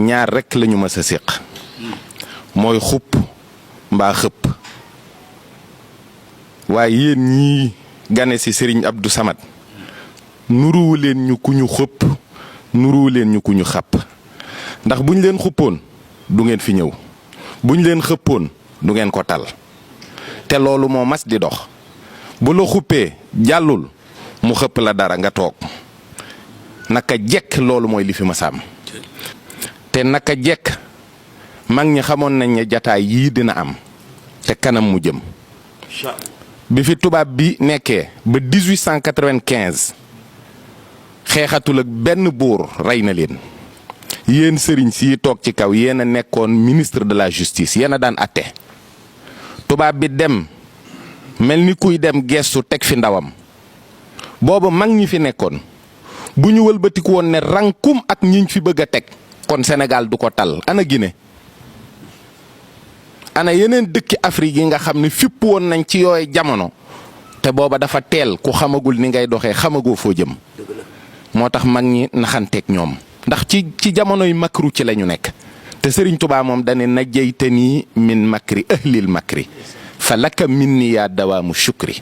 ñaar rek lañu mës a séq mooy xupp mbaa xëpp waaye yéen ñii gane ci Serigne Abdou Samad nuruwu leen ñu ku ñu xëpp nuruwu leen ñu ku ñu xàpp ndax buñ leen xuppoon du ngeen fi ñëw buñ leen xëppoon du ngeen ko tal te loolu moo mas di dox bu la xuppee jàllul mu xëpp la dara nga toog naka jekk loolu mooy li fi ma sàmm te naka jekk mag ñi xamoon nañ ne jataay yii dina am te kanam mu jëm bi fi tubaab bi nekkee ba 1895 xeexatul ak benn buur rey na leen yéen sëriñ si toog ci kaw yéen a nekkoon ministre de la justice yéen a daan atte tubaab bi dem mel ni kuy dem gestu teg fi ndawam booba mag ñi fi nekkoon bu ñu wëlbatiku woon ne rankum ak ñiñ fi bëgg a teg kon Sénégal du ko tal ana Guinée ana yeneen dëkki Afrique yi nga xam ne fipp woon nañ ci yooyu jamono te booba dafa teel ku xamagul ni ngay doxee xamagoo foo jëm moo tax mag ñi naxanteeg ñoom ndax ci jamonoy makru ci la ñu nekk te Serigne Touba moom dane na jeytanii min makri ahlil makri fa laka minni yaa dawaamu shukri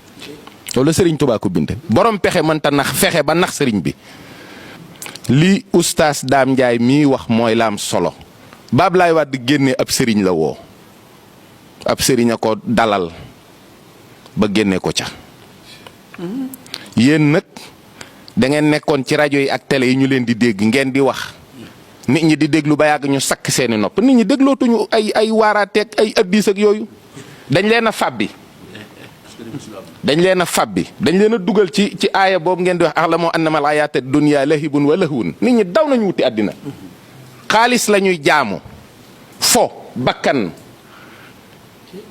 loolu Serigne Touba ko bind borom pexe mënta nax fexe ba nax Serigne bi li oustaz Dame Ndiaye mii wax mooy la am solo ba Ablaye Wade génne ab Serigne la woo ab Serigne a ko dalal ba génne ko ca yéen nag da ngeen nekkoon ci rajo yi ak télé yi ñu leen di dégg ngeen di wax nit ñi di déglu ba yàgg ñu sakk seeni nopp nit ñi déglootuñu ay waaraateeg ay addis ak yooyu dañ leen a fàbbi dañ leen a dugal ci aaya boobu ngeen di wax a'lamu annamal hayaatad dunya lahibun wa lahwun nit ñi daw nañu wuti àddina xaalis la ñuy jaamu fo bakkan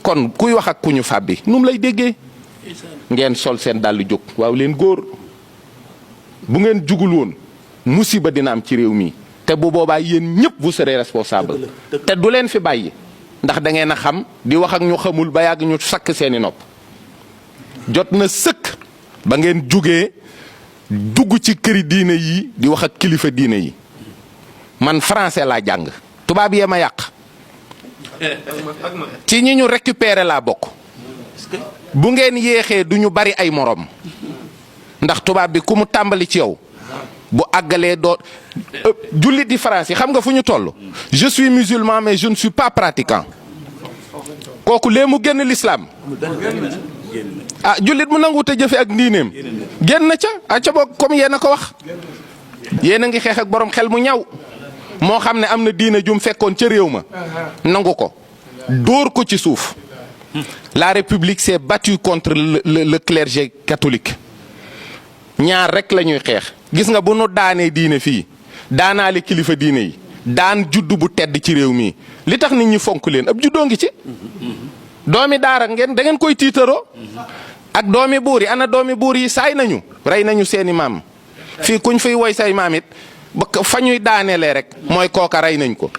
kon kuy wax ak ku ñu fàbbi nu mu lay déggee ngeen sol seen dàll jóg waaw leen góor bu ngeen jugul woon musiba dina am ci réew mi te bu boobaa yéen ñëpp vous serez responsable te du leen fi bàyyi ndax da ngeen a xam di wax ak ñu xamul ba yàgg ñu sakk seeni nopp jot na sëkk ba ngeen jugee dugg ci këri diine yi di wax ak kilifa diine yi man français laa jàng tubaab yee ma yàq ci ñi ñu récupérer laa bokk bu ngeen yéexee du ñu bari ay morom ndax tubaab bi ku mu tàmbali ci yow bu àggalee doo jullit di France yi xam nga fu ñu toll je suis musulman mais je ne suis pas pratiquant kooku lee mu génn l'islam ah jullit mu nangu te jëfe ak diineem génn ca boog comme yéen a ko wax yéen a ngi xeex ak borom xel mu ñaw moo xam ne am na diine jum fekkoon ca réew ma nangu ko dóor ko ci suuf la République s'est battue contre le clergé catholique ñaar rek la ñuy xeex gis nga bu nu daanee diine fii daanaale kilifa diine yi daan juddu bu tedd ci réew mi li tax nit ñi fonk leen ab juddoo ngi ci doomi daara ngeen da ngeen koy tiitaroo ak doomi buur yi ana doomi buur yi saay nañu rey nañu seeni maam fii kuñ fiy woy say maam it ba fa ñuy daanelee rek mooy kooka rey nañ ko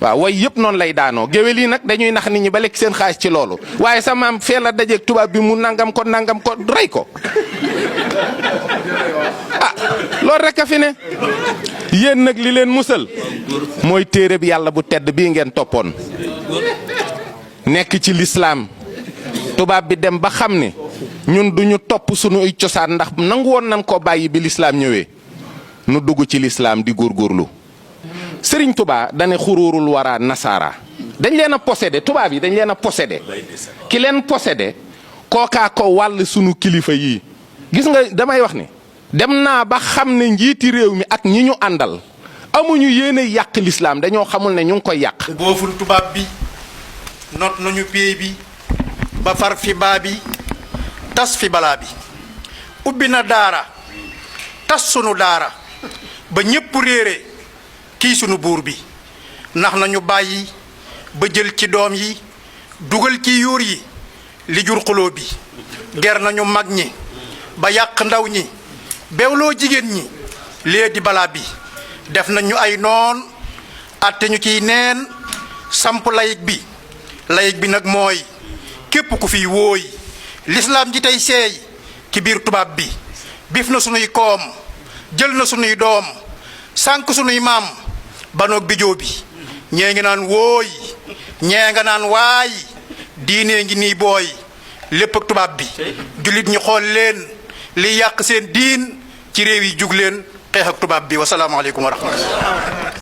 waaw way yëpp noonu lay daanoo géwél yi nag dañuy nax nit ñi ba lekk seen xaalis ci loolu waaye sa maam fee la dajeeg tubaab bi mu nangam ko rey ko ah loolu rek a fi ne yéen nag li leen musal mooy téere bi yàlla bu tedd bii ngeen toppoon nekk ci lislaam tubaab bi dem ba xam ne ñun duñu topp sunuy cosaan ndax nangu woon nañ koo bàyyi bi lislaam ñëwee nu dugg ci lislaam di góorgóorlu Sëriñ Tuubaa dane xuruurul wara nasaara dañ leen a possédé tubaab yi dañ leen a possédé ki leen possédé kookaa ko wàll sunu kilifa yii gis nga damay wax ni dem naa ba xam ne njiiti réew mi ak ñi ñu àndal amuñu yéene yàq lislaam dañoo xamul ne ñu ngi koy yàq booful tubaab bi not nañu pey bi ba far fi baa bi tas fi balaa bi ubbi na daara tas sunu daara ba ñépp réere kii sunu buur bi nax nañu bàyyi ba jël ci doom yi dugal ci yuur yi li jur xuloo bi ger nañu mag ñi ba yàq ndaw ñi bewloo jigéen ñi lee di balaa bi def nañu ay noon atte ñu ciy neen samp layig bi nag mooy képp ku fiy wóoy lislaam ji tey seey ci biir tubaab bi bif na sunuy koom jël na sunuy doom sànk sunuy maam banoog bijoo bi ñee ngi naan wooy ñee nga naan waay diinee ngi nii booy lépp ak tubaab bi jullit ñi xool leen li yàq seen diin ci réew yi jug leen xeex ak tubaab bi wasalaamaaleykum wa rahmatullah